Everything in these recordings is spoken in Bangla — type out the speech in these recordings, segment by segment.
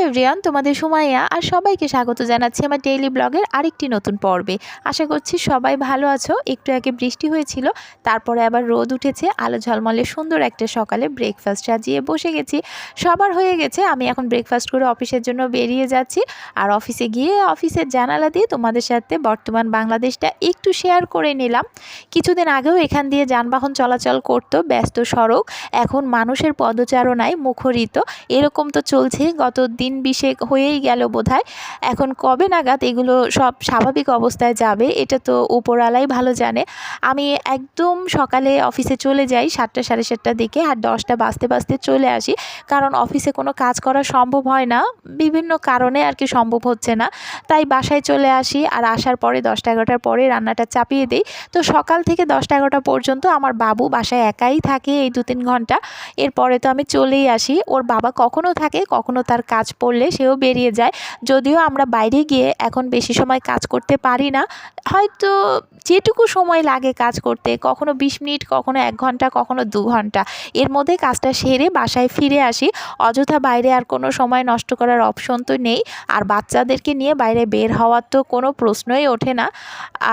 এভরিওয়ান, তোমাদের সুমাইয়া আর সবাইকে স্বাগত জানাচ্ছি আমার ডেইলি ব্লগের আরেকটি নতুন পর্বে। আশা করছি সবাই ভালো আছো। একটু আগে বৃষ্টি হয়েছিল, তারপরে আবার রোদ উঠেছে। আলো ঝলমলে সুন্দর একটা সকালে ব্রেকফাস্ট সাজিয়ে বসে গেছি। সবার হয়ে গেছে, আমি এখন ব্রেকফাস্ট করে অফিসের জন্য বেরিয়ে যাচ্ছি। আর অফিসে গিয়ে অফিসের জানালা দিয়ে তোমাদের সাথে বর্তমান বাংলাদেশটা একটু শেয়ার করে নিলাম। কিছুদিন আগেও এখান দিয়ে যানবাহন চলাচল করতো, ব্যস্ত সড়ক, এখন মানুষের পদচারণায় মুখরিত। এরকম তো চলছে গত দিন 20 হয়েই গেল বোধহয়। এখন কবে নাগাদ এগুলো সব স্বাভাবিক অবস্থায় যাবে এটা তো উপরওয়ালাই ভালো জানে। আমি একদম সকালে অফিসে চলে যাই 7টা সাড়ে 7টার দিকে, আর 10টা বাজতে বাজতে চলে আসি, কারণ অফিসে কোনো কাজ করা সম্ভব হয় না, বিভিন্ন কারণে আর কি সম্ভব হচ্ছে না। তাই বাসায় চলে আসি, আর আসার পরে 10টা 11টার পরে রান্নাটা চাপিয়ে দিই। তো সকাল থেকে 10টা 11টা পর্যন্ত আমার বাবু বাসায় একাই থাকে এই 2-3 ঘন্টা। এরপরে তো আমি চলেই আসি। ওর বাবা কখনো থাকে, কখনো তার কাজ পড়লে সেও বেরিয়ে যায়। যদিও আমরা বাইরে গিয়ে এখন বেশি সময় কাজ করতে পারি না, হয়তো যেটুকু সময় লাগে কাজ করতে, কখনো 20 মিনিট, কখনো 1 ঘন্টা, কখনো 2 ঘন্টা, এর মধ্যে কাজটা সেরে বাসায় ফিরে আসি। অযথা বাইরে আর কোনো সময় নষ্ট করার অপশন তো নেই, আর বাচ্চাদেরকে নিয়ে বাইরে বের হওয়ার তো কোনো প্রশ্নই ওঠে না।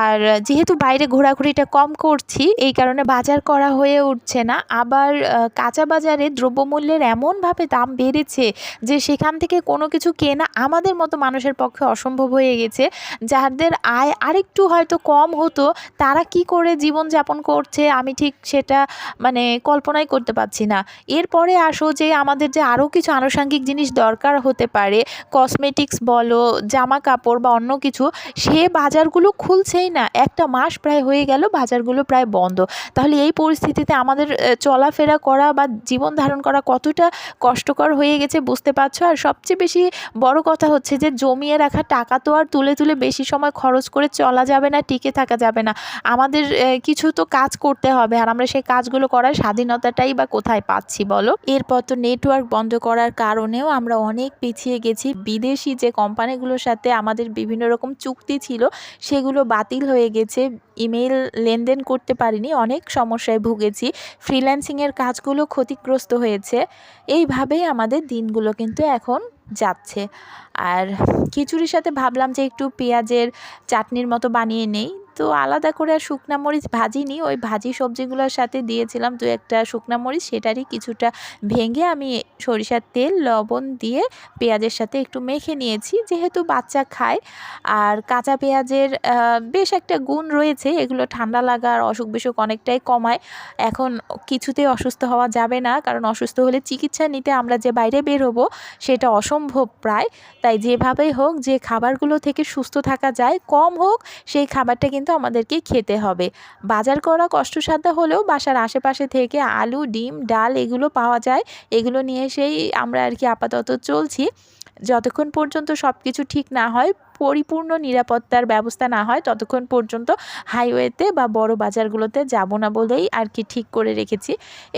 আর যেহেতু বাইরে ঘোরাঘুরিটা কম করছি, এই কারণে বাজার করা হয়ে উঠছে না। আবার কাঁচা বাজারে দ্রব্যমূল্যের এমনভাবে দাম বেড়েছে যে সেখান থেকে কোনো কিছু কেনা আমাদের মতো মানুষের পক্ষে অসম্ভব হয়ে গেছে। যাদের আয় আরেকটু হয়তো কম হতো, তারা কি করে জীবনযাপন করছে আমি ঠিক সেটা মানে কল্পনাই করতে পারছি না। এরপরে আসো যে আমাদের যে আরও কিছু আনুষঙ্গিক জিনিস দরকার হতে পারে, কসমেটিক্স বলো, জামা কাপড় বা অন্য কিছু, সে বাজারগুলো খুলছেই না। একটা মাস প্রায় হয়ে গেল, বাজারগুলো প্রায় বন্ধ। তাহলে এই পরিস্থিতিতে আমাদের চলাফেরা করা বা জীবন ধারণ করা কতটা কষ্টকর হয়ে গেছে বুঝতে পারছো। আর সবচেয়ে বেশি বড় কথা হচ্ছে যে জমিয়ে রাখা টাকা তো আর তুলে তুলে বেশি সময় খরচ করে চলা যাবে না, টিকে থাকা যাবে না। আমাদের কিছু তো কাজ করতে হবে, আর আমরা সেই কাজগুলো করার স্বাধীনতাটাই বা কোথায় পাচ্ছি বলো। এরপর তো নেটওয়ার্ক বন্ধ করার কারণেও আমরা অনেক পিছিয়ে গেছি। বিদেশি যে কোম্পানিগুলোর সাথে আমাদের বিভিন্ন রকম চুক্তি ছিল, সেগুলো বাতিল হয়ে গেছে। ইমেল লেনদেন করতে পারিনি, অনেক সমস্যায় ভুগেছি। ফ্রিল্যান্সিংয়ের কাজগুলো ক্ষতিগ্রস্ত হয়েছে। এইভাবেই আমাদের দিনগুলো কিন্তু এখন যাচ্ছে। আর খিচুড়ির সাথে ভাবলাম যে একটু পেঁয়াজের চাটনির মতো বানিয়ে নেই, তো আলাদা করে আর শুকনা মরিচ ভাজিনি, ওই ভাজি সবজিগুলোর সাথে দিয়েছিলাম 2-1টা শুকনা মরিচ, সেটারই কিছুটা ভেঙে আমি সরিষার তেল লবণ দিয়ে পেঁয়াজের সাথে একটু মেখে নিয়েছি, যেহেতু বাচ্চা খায়। আর কাঁচা পেঁয়াজের বেশ একটা গুণ রয়েছে, এগুলো ঠান্ডা লাগা আর অসুখ বিসুখ অনেকটাই কমায়। এখন কিছুতেই অসুস্থ হওয়া যাবে না, কারণ অসুস্থ হলে চিকিৎসা নিতে আমরা যে বাইরে বের হবো সেটা অসম্ভব প্রায়। তাই যেভাবেই হোক, যে খাবারগুলো থেকে সুস্থ থাকা যায়, কম হোক, সেই খাবারটা কিন্তু আমাদেরকে খেতে হবে। বাজার করা কষ্টসাধ্য হলেও বাসার আশেপাশে থেকে আলু, ডিম, ডাল এগুলো পাওয়া যায়। এগুলো নিয়ে এসেই আমরা আর কি আপাতত চলছি। যতক্ষণ পর্যন্ত সব কিছু ঠিক না হয়, পরিপূর্ণ নিরাপত্তার ব্যবস্থা না হয়, ততক্ষণ পর্যন্ত হাইওয়েতে বা বড় বাজারগুলোতে যাব না বলেই আর কি ঠিক করে রেখেছি।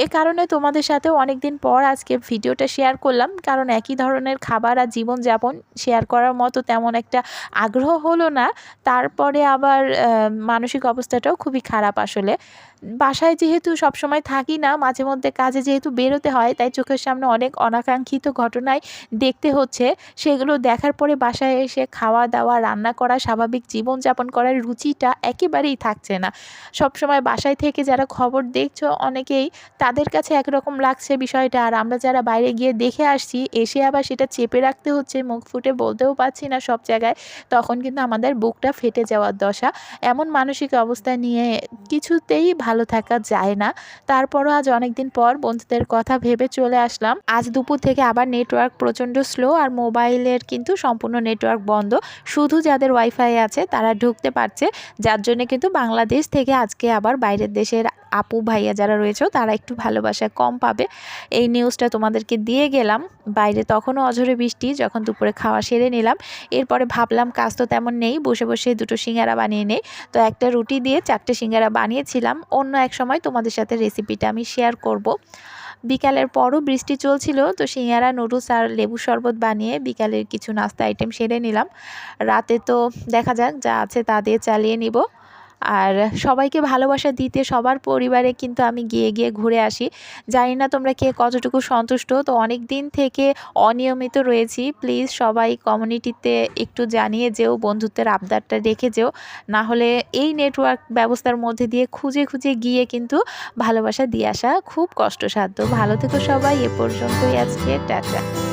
এ কারণে তোমাদের সাথেও অনেক দিন পর আজকে ভিডিওটা শেয়ার করলাম, কারণ একই ধরনের খাবার আর জীবনযাপন শেয়ার করার মতো তেমন একটা আগ্রহ হলো না। তারপরে আবার মানসিক অবস্থাটাও খুবই খারাপ আসলে। বাসায় যেহেতু সবসময় থাকি না, মাঝে মধ্যে কাজে যেহেতু বেরোতে হয়, তাই চোখের সামনে অনেক অনাকাঙ্ক্ষিত ঘটনাই দেখতে হচ্ছে। সেগুলো দেখার পরে বাসায় এসে খাওয়া দাওয়া, রান্না করা, স্বাভাবিক জীবনযাপন করার রুচিটা একেবারেই থাকছে না। সবসময় বাসায় থেকে যারা খবর দেখছো অনেকেই, তাদের কাছে একরকম লাগছে বিষয়টা, আর আমরা যারা বাইরে গিয়ে দেখে আসছি, এসে আবার সেটা চেপে রাখতে হচ্ছে, মুখ ফুটে বলতেও পারছি না সব জায়গায়, তখন কিন্তু আমাদের বুকটা ফেটে যাওয়ার দশা। এমন মানসিক অবস্থা নিয়ে কিছুতেই ভালো থাকা যায় না। তারপরও আজ অনেক দিন পর বন্ধুদের কথা ভেবে চলে আসলাম। আজ দুপুর থেকে আবার নেটওয়ার্ক প্রচণ্ড স্লো, আর মোবাইলের কিন্তু সম্পূর্ণ নেটওয়ার্ক বন্ধ। শুধু যাদের ওয়াইফাই আছে তারা ঢুকতে পারছে, যার জন্য কিন্তু বাংলাদেশ থেকে আজকে আবার বাইরের দেশের আপু ভাইয়া যারা রয়েছে তারা একটু ভালোবাসা কম পাবে। এই নিউজটা তোমাদেরকে দিয়ে গেলাম। বাইরে তখনও অঝরে বৃষ্টি, যখন দুপুরে খাওয়া সেরে নিলাম। এরপরে ভাবলাম কাজ তো তেমন নেই, বসে বসে 2টো সিঙ্গারা বানিয়ে নেই। তো একটা রুটি দিয়ে 4টে সিঙ্গারা বানিয়েছিলাম। অন্য এক সময় তোমাদের সাথে রেসিপিটা আমি শেয়ার করব। বিকালের পরও বৃষ্টি চলছিল, তো সিঙ্গারা, নুডলস আর লেবু শরবত বানিয়ে বিকালের কিছু নাস্তা আইটেম সেরে নিলাম। রাতে তো দেখা যাক, যা আছে তা দিয়ে চালিয়ে নিব। আর সবাইকে ভালোবাসা দিতে সবার পরিবারে কিন্তু আমি গিয়ে গিয়ে ঘুরে আসি। জানি না তোমরা কে কতটুকু সন্তুষ্ট। তো অনেক দিন থেকে অনিয়মিত রয়েছি। প্লিজ সবাই কমিউনিটিতে একটু জানিয়ে যেও, বন্ধুত্বের আবদারটা রেখে যেও। না হলে এই নেটওয়ার্ক ব্যবস্থার মধ্যে দিয়ে খুঁজে খুঁজে গিয়ে কিন্তু ভালোবাসা দিয়ে আসা খুব কষ্টসাধ্য। ভালো থেকো সবাই। এ পর্যন্তই আজকে। টাটা।